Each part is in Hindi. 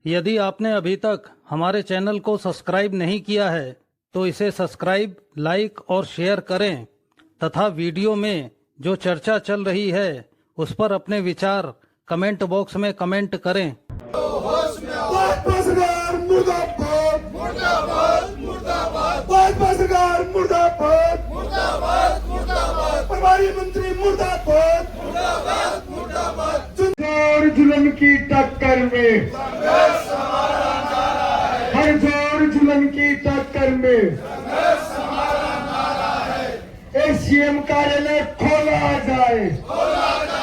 यदि आपने अभी तक हमारे चैनल को सब्सक्राइब नहीं किया है तो इसे सब्सक्राइब, लाइक और शेयर करें तथा वीडियो में जो चर्चा चल रही है उस पर अपने विचार कमेंट बॉक्स में कमेंट करें। भाजपा सरकार मुर्दाबाद, मुर्दाबाद, मुर्दाबाद। भाजपा सरकार मुर्दाबाद, मुर्दाबाद, मुर्दाबाद। प्रभारी मंत्री मुर्दाबाद, मुर्दाबाद, मुर्दाबाद। जोर जुल्म की टक्कर में संघर्ष हमारा नारा है। हर जोर जुल्म की टक्कर में संघर्ष हमारा नारा है। सीएम कार्यालय खोला जाए, खोला जाए।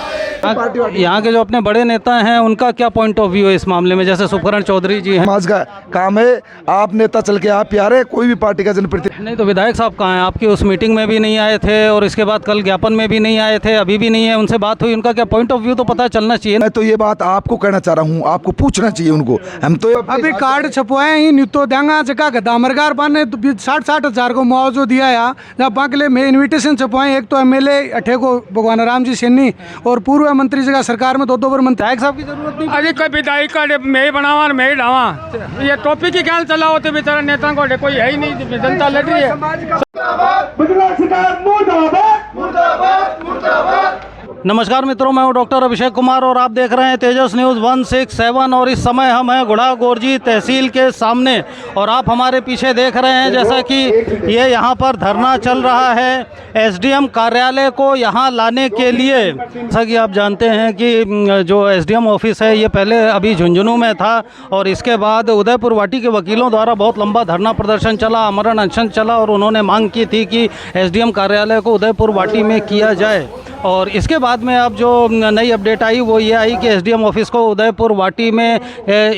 यहाँ के जो अपने बड़े नेता हैं उनका क्या पॉइंट ऑफ व्यू है इस मामले में? जैसे सुखकरण चौधरी जी हैं। समाज का काम है, आप नेता चल के आप प्यारे कोई भी पार्टी का जनप्रतिनिधि नहीं तो विधायक साहब कहाँ हैं? आपकी उस मीटिंग में भी नहीं आए थे और इसके बाद कल ज्ञापन में भी नहीं आए थे, अभी भी नहीं है। उनसे बात हुई, उनका क्या पॉइंट ऑफ व्यू तो पता चलना चाहिए। मैं तो ये बात आपको कहना चाह रहा हूँ, आपको पूछना चाहिए उनको। हम तो अभी कार्ड छपवाए ही नहीं तो देंगा जगह गदामरगार ने 60-60 हज़ार को मुआवजा दिया है। जब बाकी ले मैं इन्विटेशन छपवाए, एक तो एमएलए अठे को भगवान राम जी सैनी और पूर्व मंत्री जगह सरकार में 2-2 बार मंत्री साहब की जरूरत नहीं। अरे कोई विधायक का मैं ही बनावा मैं ही डावा, ये टॉपिक ही ख्याल चला होते बेचारा नेता को कोई है ही नहीं, जनता लड़ रही है। बदला सरकार मुर्दाबाद, मुर्दाबाद, मुर्दाबाद। नमस्कार मित्रों, मैं हूं डॉक्टर अभिषेक कुमार और आप देख रहे हैं तेजस न्यूज़ 167 और इस समय हम हैं गुढ़ागोरजी तहसील के सामने और आप हमारे पीछे देख रहे हैं जैसा कि ये यहाँ पर धरना चल रहा है एसडीएम कार्यालय को यहाँ लाने के लिए। जैसा कि आप जानते हैं कि जो एसडीएम ऑफिस है ये पहले अभी झुंझुनू में था और इसके बाद उदयपुर वाटी के वकीलों द्वारा बहुत लंबा धरना प्रदर्शन चला, आमरण अनशन चला और उन्होंने मांग की थी कि एसडीएम कार्यालय को उदयपुर वाटी में किया जाए। और इसके बाद में अब जो नई अपडेट आई वो ये आई कि एसडीएम ऑफिस को उदयपुर वाटी में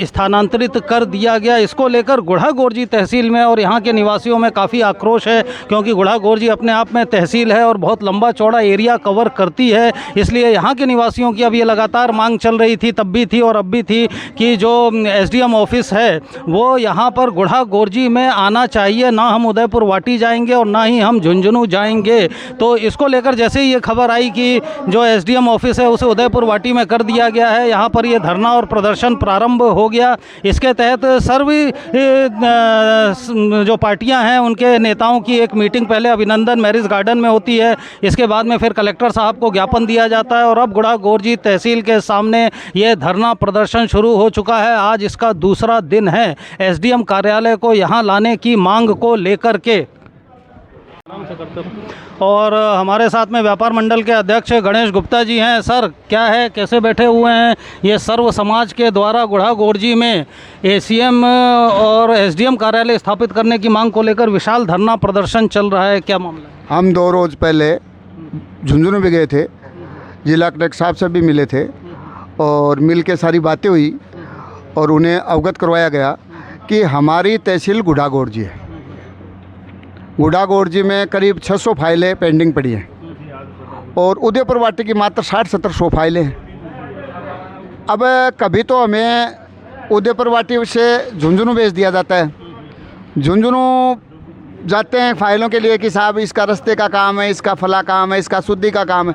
स्थानांतरित कर दिया गया। इसको लेकर गुढ़ागोरजी तहसील में और यहाँ के निवासियों में काफ़ी आक्रोश है, क्योंकि गुढ़ागोरजी अपने आप में तहसील है और बहुत लंबा चौड़ा एरिया कवर करती है। इसलिए यहाँ के निवासियों की अब ये लगातार मांग चल रही थी, तब भी थी और अब भी थी, कि जो एसडीएम ऑफिस है वो यहाँ पर गुढ़ागोरजी में आना चाहिए। ना हम उदयपुर वाटी जाएंगे और ना ही हम झुंझुनू जाएंगे। तो इसको लेकर जैसे ही ये खबर आई कि जो एसडीएम ऑफिस है उसे उदयपुर वाटी में कर दिया गया है, यहाँ पर ये धरना और प्रदर्शन प्रारंभ हो गया। इसके तहत सर्व जो पार्टियां हैं उनके नेताओं की एक मीटिंग पहले अभिनंदन मैरिज गार्डन में होती है, इसके बाद में फिर कलेक्टर साहब को ज्ञापन दिया जाता है और अब गुढ़ागोरजी तहसील के सामने ये धरना प्रदर्शन शुरू हो चुका है। आज इसका दूसरा दिन है एसडीएम कार्यालय को यहाँ लाने की मांग को लेकर के। और हमारे साथ में व्यापार मंडल के अध्यक्ष गणेश गुप्ता जी हैं। सर, क्या है, कैसे बैठे हुए हैं? ये सर्व समाज के द्वारा गुढ़ागोरजी में एसीएम और एसडीएम कार्यालय स्थापित करने की मांग को लेकर विशाल धरना प्रदर्शन चल रहा है, क्या मामला है? हम 2 रोज़ पहले झुंझुनू भी गए थे, जिला कलेक्टर साहब से भी मिले थे और मिल के सारी बातें हुई और उन्हें अवगत करवाया गया कि हमारी तहसील गुढ़ागोरजी है। गुढ़ागोरजी में करीब 600 फाइलें पेंडिंग पड़ी हैं और उदयपुर वाटी की मात्र 60-70 फाइलें हैं। अब कभी तो हमें उदयपुर वाटी से झुंझुनू भेज दिया जाता है, झुंझुनू जाते हैं फाइलों के लिए कि साहब इसका रास्ते का काम है, इसका फला काम है, इसका शुद्धि का काम है।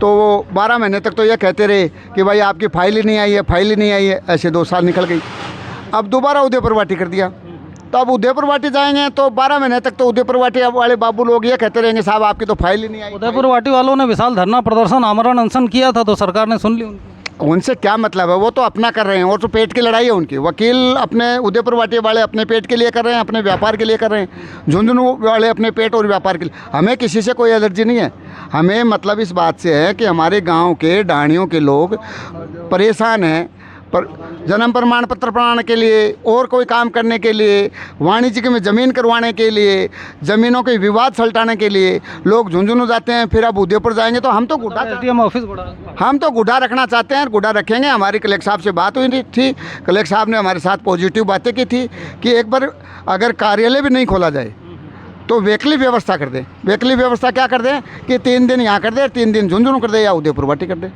तो 12 महीने तक तो ये कहते रहे कि भाई आपकी फाइल ही नहीं आई है, फाइल ही नहीं आई है। ऐसे 2 साल निकल गई। अब दोबारा उदयपुर वाटी कर दिया, तो अब उदयपुर वाटी जाएंगे तो 12 महीने तक तो उदयपुर वाटी वाले बाबू लोग ये कहते रहेंगे साहब आपकी तो फाइल ही नहीं आई। उदयपुर वाटी वालों ने विशाल धरना प्रदर्शन, आमरण अनशन किया था तो सरकार ने सुन ली उनकी। उनसे क्या मतलब है, वो तो अपना कर रहे हैं और तो पेट की लड़ाई है उनकी। वकील अपने उदयपुर वाटी वाले अपने पेट के लिए कर रहे हैं, अपने व्यापार के लिए कर रहे हैं, झुंझुनू वाले अपने पेट और व्यापार के लिए। हमें किसी से कोई एलर्जी नहीं है। हमें मतलब इस बात से है कि हमारे गाँव के डाणियों के लोग परेशान हैं, पर जन्म प्रमाण पत्र बनाने के लिए और कोई काम करने के लिए, वाणिज्यिक में ज़मीन करवाने के लिए, ज़मीनों के विवाद सुलझाने के लिए लोग झुंझुनू जाते हैं। फिर अब उदयपुर जाएंगे तो हम तो गुढ़ा एसडीएम ऑफिस हम तो गुढ़ा रखना चाहते हैं और गुढ़ा रखेंगे। हमारी कलेक्टर साहब से बात हुई थी, कलेक्टर साहब ने हमारे साथ पॉजिटिव बातें की थी कि एक बार अगर कार्यालय भी नहीं खोला जाए तो वैकल्पिक व्यवस्था कर दें। वैकल्पिक व्यवस्था क्या कर दें कि 3 दिन यहाँ कर दे, 3 दिन झुंझुनू कर दे या उदयपुर वाटी कर दे।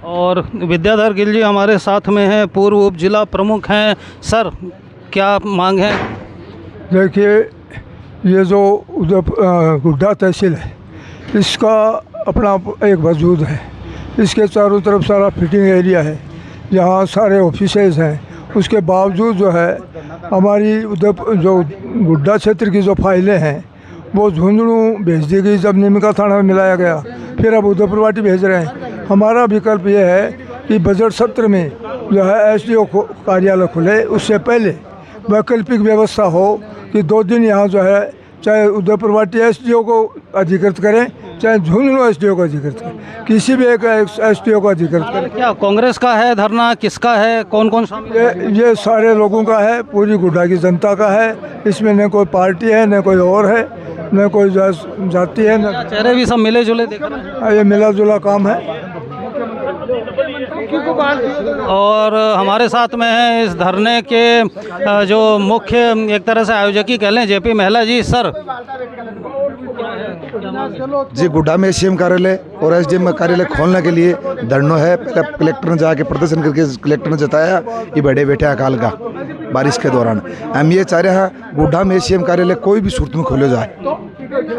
और विद्याधर गिल जी हमारे साथ में हैं, पूर्व उप जिला प्रमुख हैं। सर, क्या मांग है? देखिए, ये जो गुड्डा तहसील है इसका अपना एक वजूद है। इसके चारों तरफ सारा फिटिंग एरिया है, यहाँ सारे ऑफिसेज हैं उसके बावजूद जो है हमारी उधर जो गुड्डा क्षेत्र की जो फाइलें हैं वो झुंझुनू भेज दी गई, जब नीमका थाना में मिलाया गया, फिर अब उदयपुर वाटी भेज रहे हैं। हमारा विकल्प ये है कि बजट सत्र में जो है SDO कार्यालय खुले, उससे पहले वैकल्पिक व्यवस्था हो कि 2 दिन यहाँ जो है चाहे उदयपुर वाटी SDO को अधिकृत करें, चाहे झुंझुनू SDO को अधिकृत करें, किसी भी एक SDO को अधिकृत करें। क्या कांग्रेस का है धरना, किसका है, कौन कौन शामिल? ये सारे लोगों का है, पूरी गुड्डा की जनता का है। इसमें न कोई पार्टी है, न कोई और है, न कोई जाति है, न चेहरे भी सब मिले जुले दिख रहे हैं ये मिला जुला काम है। और हमारे साथ में है इस धरने के जो मुख्य एक तरह से आयोजक ही कह लें, JP महिला जी। सर जी, गुड्डा में SCM कार्यालय और SDM कार्यालय खोलने के लिए धरना है। पहले कलेक्टर ने जाके प्रदर्शन करके कलेक्टर ने जताया ये बड़े बेटे अकाल का बारिश के दौरान हम ये चाह रहे हैं गुड्डा में SCM कार्यालय कोई भी सूरत में खोले जाए।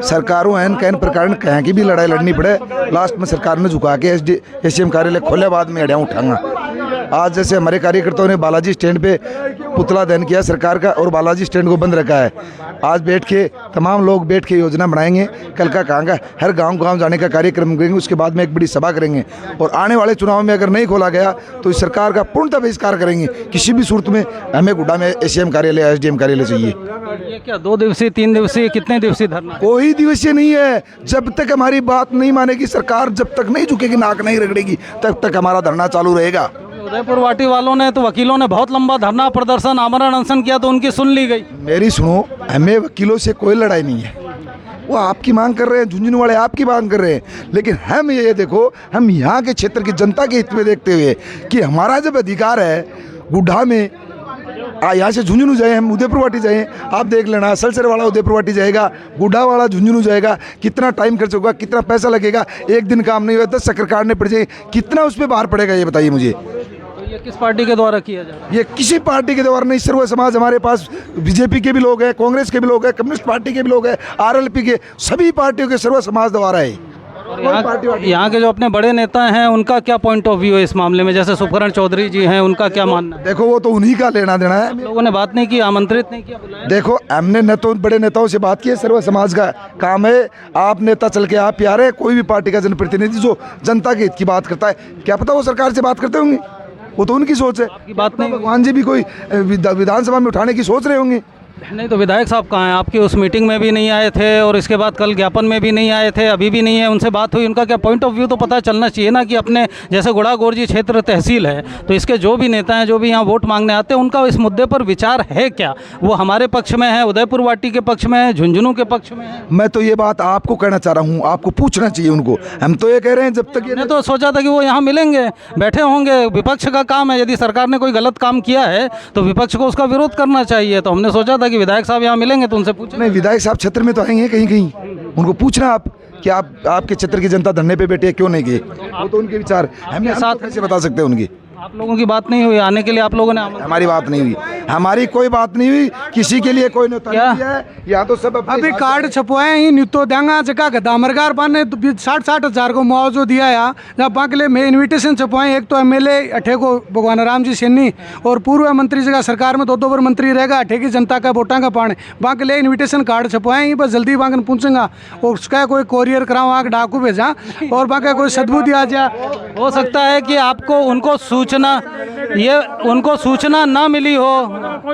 सरकारों एन कैन प्रकार कहीं की भी लड़ाई लड़नी पड़े, लास्ट में सरकार ने झुका के SDM कार्यालय खोले, बाद में अड़ियाँ उठाऊंगा। आज जैसे हमारे कार्यकर्ताओं ने बालाजी स्टैंड पे पुतला दहन किया सरकार का और बालाजी स्टैंड को बंद रखा है। आज बैठ के तमाम लोग बैठ के योजना बनाएंगे, कल का कहांगा हर गांव जाने का कार्यक्रम करेंगे, उसके बाद में एक बड़ी सभा करेंगे और आने वाले चुनाव में अगर नहीं खोला गया तो इस सरकार का पूर्णतः बहिष्कार करेंगे। किसी भी सूरत में हमें गुड्डा में SCM कार्यालय SDM कार्यालय चाहिए। ये क्या 2 दिवसीय 3 दिवसीय कितने दिवसीय धरना? कोई दिवसीय नहीं है। जब तक हमारी बात नहीं मानेगी सरकार, जब तक नहीं झुकेगी, नाक नहीं रगड़ेगी, तब तक हमारा धरना चालू रहेगा। उदयपुर वाटी वालों ने तो वकीलों ने बहुत लंबा धरना प्रदर्शन आमरण अनशन किया तो उनकी सुन ली गई। मेरी सुनो, हमें वकीलों से कोई लड़ाई नहीं है। वो आपकी मांग कर रहे हैं, झुंझुनू वाले आपकी मांग कर रहे हैं, लेकिन हम ये देखो, हम यहाँ के क्षेत्र की जनता के हित में देखते हुए कि हमारा जब अधिकार है गुड्डा में, यहाँ से झुंझुनू जाए, हम उदयपुर वाटी जाए, आप देख लेना, सलसर वाला उदयपुर वाटी जाएगा, गुड्डा वाला झुंझुनू जाएगा, कितना टाइम खर्च होगा, कितना पैसा लगेगा, एक दिन काम नहीं हुआ 10 चक्कर काटने पड़ जाए, कितना उस पर बाहर पड़ेगा ये बताइए मुझे। तो ये किस पार्टी के द्वारा किया जा रहा है? ये किसी पार्टी के द्वारा नहीं, सर्व समाज हमारे पास BJP के भी लोग हैं, कांग्रेस के भी लोग हैं, कम्युनिस्ट पार्टी के भी लोग हैं, RLP के, सभी पार्टियों के सर्व समाज द्वारा है। यहाँ के जो अपने बड़े नेता हैं उनका क्या पॉइंट ऑफ व्यू है इस मामले में? जैसे सुखकरण चौधरी जी हैं, उनका क्या मानना है? देखो वो तो उन्हीं का लेना देना है। लोगों ने बात नहीं की, आमंत्रित नहीं किया, बुलाया? देखो हमने न तो बड़े नेताओं से बात की है, सर्व समाज का काम है। आप नेता चल के आप प्यारे, कोई भी पार्टी का जनप्रतिनिधि जो जनता के हित की बात करता है, क्या पता वो सरकार से बात करते होंगे, वो तो उनकी सोच है। आपकी बात नहीं? भगवान जी भी कोई विधानसभा में उठाने की सोच रहे होंगे। नहीं तो विधायक साहब कहाँ हैं? आपकी उस मीटिंग में भी नहीं आए थे और इसके बाद कल ज्ञापन में भी नहीं आए थे, अभी भी नहीं है। उनसे बात हुई, उनका क्या पॉइंट ऑफ व्यू तो पता चलना चाहिए ना कि अपने जैसे गुड़ा गोरजी क्षेत्र तहसील है तो इसके जो भी नेता हैं, जो भी यहाँ वोट मांगने आते हैं, उनका इस मुद्दे पर विचार है क्या? वो हमारे पक्ष में है, उदयपुर वाटी के पक्ष में है, झुंझुनू के पक्ष में है? मैं तो ये बात आपको कहना चाह रहा हूँ, आपको पूछना चाहिए उनको। हम तो ये कह रहे हैं जब तक मैंने तो सोचा था कि वो यहाँ मिलेंगे, बैठे होंगे, विपक्ष का काम है, यदि सरकार ने कोई गलत काम किया है तो विपक्ष को उसका विरोध करना चाहिए। तो हमने सोचा था कि विधायक साहब यहाँ मिलेंगे तो उनसे पूछें। नहीं, विधायक साहब क्षेत्र में तो आएंगे कहीं कहीं, उनको पूछना आप कि आपके क्षेत्र की जनता धरने पे बैठे क्यों नहीं गए, वो तो उनके विचार हम साथ कैसे बता सकते हैं उनकी। आप लोगों की बात नहीं हुई आने के लिए? आप लोगों ने हमारी बात नहीं हुई, हमारी कोई बात नहीं हुई, किसी के लिए कोई न्योता नहीं दिया है। यहाँ तो सब अभी कार्ड छपवाए ही नितो देंगा जगह गदामरगार पान ने 60-60 हज़ार को मुआवजो दिया है। जब बाकी मैं इन्विटेशन छपवाए, एक तो MLA अठे को भगवान राम जी सेनी और पूर्व मंत्री जगह सरकार में 2 बार मंत्री रहेगा, अठे की जनता का वोटा का पाने बाकी ले इन्विटेशन कार्ड छपवाए ही, बस जल्दी बाकी पूछूंगा और उसका कोई कोरियर कराऊँ, आग डाकू भेजा और बाकी कोई सदबुद्धि आ जाए। हो सकता है कि आपको उनको सूचना ना मिली हो,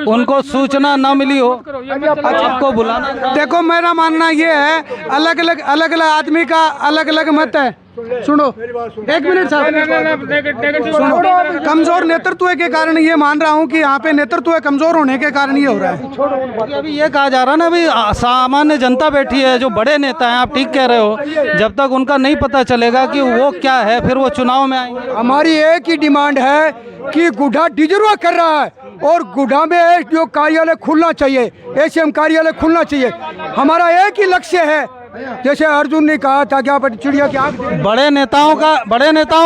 उनको सूचना ना मिली हो, आपको बुलाना था। देखो मेरा मानना ये है, अलग अलग आदमी का अलग अलग मत है। सुनो, एक मिनट साहब, सुनो, कमजोर नेतृत्व के कारण ये मान रहा हूँ कि यहाँ पे नेतृत्व कमजोर होने के कारण ये हो रहा है। अभी ये कहा जा रहा है ना, अभी सामान्य जनता बैठी है, जो बड़े नेता हैं, आप ठीक कह रहे हो, जब तक उनका नहीं पता चलेगा कि वो क्या है, फिर वो चुनाव में आएंगे। हमारी एक ही डिमांड है कि गुड्डा डिजर्व कर रहा है और गुड्डा में SDO कार्यालय खुलना चाहिए, SCM कार्यालय खुलना चाहिए। हमारा एक ही लक्ष्य है, जैसे अर्जुन ने कहा था क्या चिड़िया की आँख। बड़े नेताओं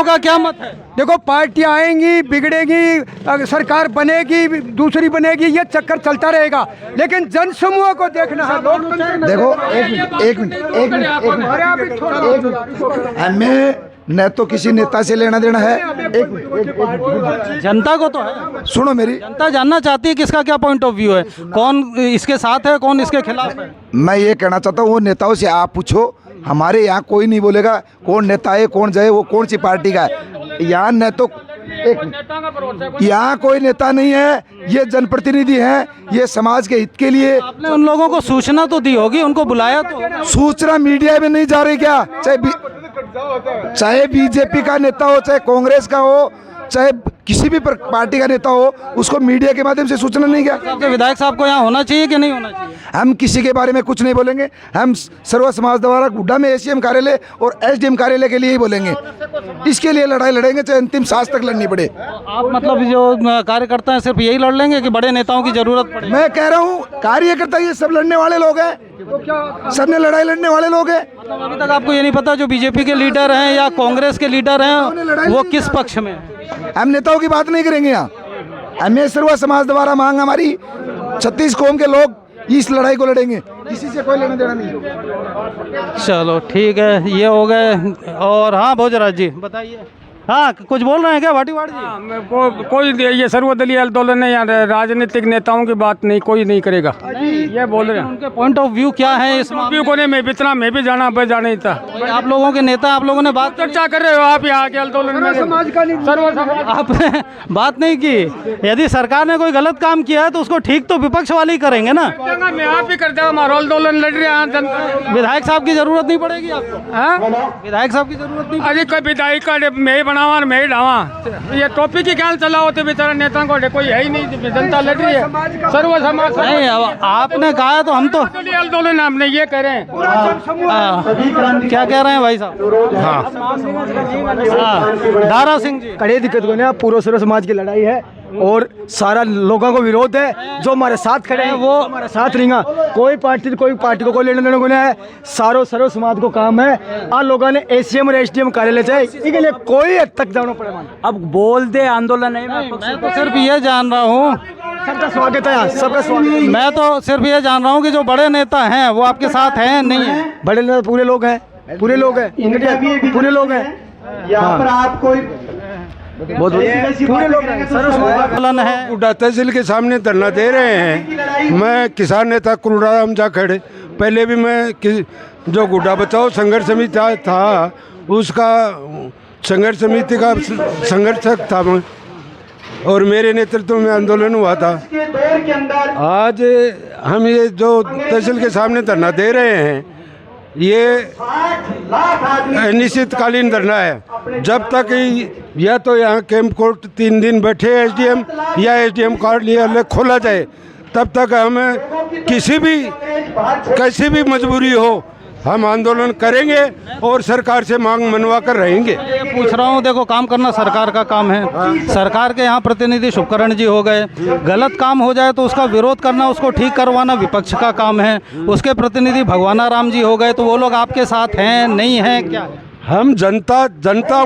का क्या मत है? देखो पार्टियां आएंगी, बिगड़ेगी, सरकार बनेगी, दूसरी बनेगी, ये चक्कर चलता रहेगा, लेकिन जन समूह को देखना है। देखो एक मिनट, हमें न तो किसी नेता से लेना देना है। एक जनता को तो है, सुनो मेरी, जनता जानना चाहती है किसका क्या पॉइंट ऑफ व्यू है, कौन इसके साथ है कौन इसके खिलाफ है। मैं ये कहना चाहता हूँ वो नेताओं से आप पूछो, हमारे यहाँ कोई नहीं बोलेगा कौन नेता है कौन जाए वो कौन सी पार्टी का है। यहाँ न तो यहाँ कोई नेता नहीं है, ये जनप्रतिनिधि हैं, ये समाज के हित के लिए। आपने उन लोगों को सूचना तो दी होगी, उनको बुलाया तो होगा। सूचना मीडिया में नहीं जा रही क्या? चाहे बीजेपी का नेता हो, चाहे कांग्रेस का हो, चाहे किसी भी पार्टी का नेता हो, उसको मीडिया के माध्यम से सूचना नहीं गया। आपके विधायक साहब को यहाँ होना चाहिए कि नहीं होना चाहिए? हम किसी के बारे में कुछ नहीं बोलेंगे, हम सर्व समाज द्वारा गुड्डा में एसीएम कार्यालय और एसडीएम कार्यालय के लिए ही बोलेंगे। इसके लिए लड़ाई लड़ेंगे चाहे अंतिम सांस तक लड़नी पड़े। आप मतलब जो कार्यकर्ता हैं सिर्फ यही लड़ लेंगे कि बड़े नेताओं की जरूरत पड़े? मैं कह रहा हूँ कार्यकर्ता ये सब लड़ने वाले लोग हैं, सब ने लड़ाई लड़ने वाले लोग हैं। मतलब अभी तक आपको ये नहीं पता जो बीजेपी के लीडर हैं या कांग्रेस के लीडर हैं वो किस पक्ष में हैं? हम नेताओं की बात नहीं करेंगे यहाँ, हमें सर्व समाज द्वारा मांग हमारी 36 कौम के लोग इस लड़ाई को लड़ेंगे, किसी से कोई लेना देना नहीं। चलो ठीक है, ये हो गए। और हाँ भोजराज जी बताइए, हाँ कुछ बोल रहे हैं क्या भाटीवाड़ जी? कोई ये सर्वदलीय आंदोलन है, यहाँ राजनीतिक नेताओं की बात नहीं कोई नहीं करेगा, ये बोल रहे हैं। उनके पॉइंट ऑफ व्यू क्या है इस मामले को मैं भी इतना मैं भी जाना नहीं था। में? आप लोगों के नेता, आप लोगों ने बात चर्चा कर रहे हो आप यहाँ के आंदोलन में, आपने बात नहीं की। यदि सरकार ने कोई गलत काम किया है तो उसको ठीक तो विपक्ष वाले ही करेंगे ना। मैं आप ही कर देगा, हमारा आंदोलन लड़ रहे हैं। विधायक साहब की जरूरत नहीं पड़ेगी आपको? विधायक साहब की जरूरत नहीं? अरे कोई विधायक का मैं ही बनावा और मैं ही डावा, ये टॉपिक ही क्या चला होते बेचारा नेता को कोई है ही नहीं, जनता लड़ रही है सर्व समाज नहीं। अब आपने कहा तो हम तो आंदोलन हमने ये कह रहे हैं। क्या कह रहे हैं भाई साहब? हाँ दारा सिंह जी, कड़ी दिक्कत को ना पूरा सर्व समाज की लड़ाई है और सारा लोगों को विरोध है। जो हमारे साथ खड़े हैं वो हमारे साथ रहेंगे, कोई पार्टी को कोई लेने देने को नहीं है, सारो सर्व समाज को काम है। आ लोगों ने एसीएम और एसडीएम कार्यालय चाहिए, इसके लिए कोई हद तक जाना पड़ेगा। अब बोल दे आंदोलन नहीं, मैं तो सिर्फ ये जान रहा हूँ, सबका स्वागत है, सबका स्वागत। मैं तो सिर्फ ये जान रहा हूँ कि जो बड़े नेता हैं वो आपके साथ हैं नहीं है? बड़े नेता पूरे लोग हैं, पूरे लोग हैं, पूरे लोग हैं यहाँ पर। आप कोई बहुत पूरे लोग आंदोलन है। गुड्डा तहसील के सामने धरना दे रहे हैं। मैं किसान नेता कुलराम जाखड़, पहले भी मैं जो गुड्डा बचाओ संघर्ष समिति था उसका संघर्ष समिति का संघर्षक था मैं, और मेरे नेतृत्व में आंदोलन हुआ था। आज हम ये जो तहसील के सामने धरना दे रहे हैं ये अनिश्चितकालीन धरना है। जब तक या तो यहाँ कैंप कोर्ट 3 दिन बैठे एसडीएम या एसडीएम कार्यालय खोला जाए, तब तक हमें कैसी भी मजबूरी हो हम आंदोलन करेंगे और सरकार से मांग मनवा कर रहेंगे। पूछ रहा हूँ, देखो काम करना सरकार का काम है। सरकार के यहाँ प्रतिनिधि शुभकरण जी हो गए, गलत काम हो जाए तो उसका विरोध करना, उसको ठीक करवाना विपक्ष का काम है। उसके प्रतिनिधि भगवाना राम जी हो गए, तो वो लोग आपके साथ हैं नहीं हैं क्या? हम जनता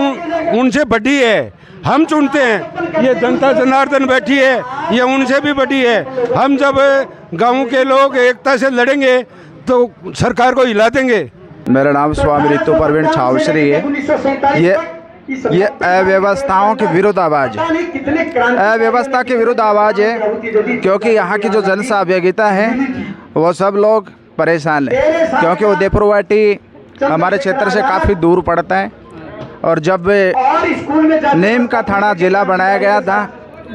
उनसे बड़ी है, हम चुनते हैं। ये जनता जनार्दन बैठी है, ये उनसे भी बड़ी है। हम जब गाँव के लोग एकता से लड़ेंगे तो सरकार को हिला देंगे। मेरा नाम स्वामी ऋतु प्रवीण छावश्री है। ये अव्यवस्थाओं के विरुद्ध आवाज़ है, अव्यवस्था के विरुद्ध आवाज़ है, क्योंकि यहाँ की जो जन सहभागिता है वो सब लोग परेशान है, क्योंकि उदयपुर वाटी हमारे क्षेत्र से काफ़ी दूर पड़ता है। और जब नीम का थाना जिला बनाया गया था,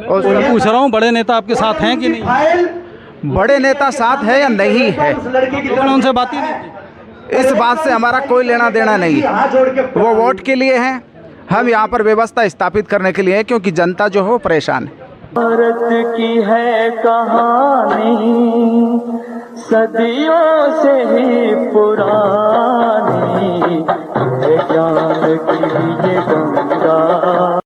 और पूछ रहा हूँ बड़े नेता आपके साथ हैं कि नहीं? बड़े नेता साथ है या नहीं है, उनसे बात ही नहीं। इस बात से हमारा कोई लेना देना नहीं है। वो वोट के लिए हैं, हम यहाँ पर व्यवस्था स्थापित करने के लिए हैं, क्योंकि जनता जो है प्ररेशान है। भारत की है कहानी सदियों से ही पुरानी, ज्ञान की ये गंगा।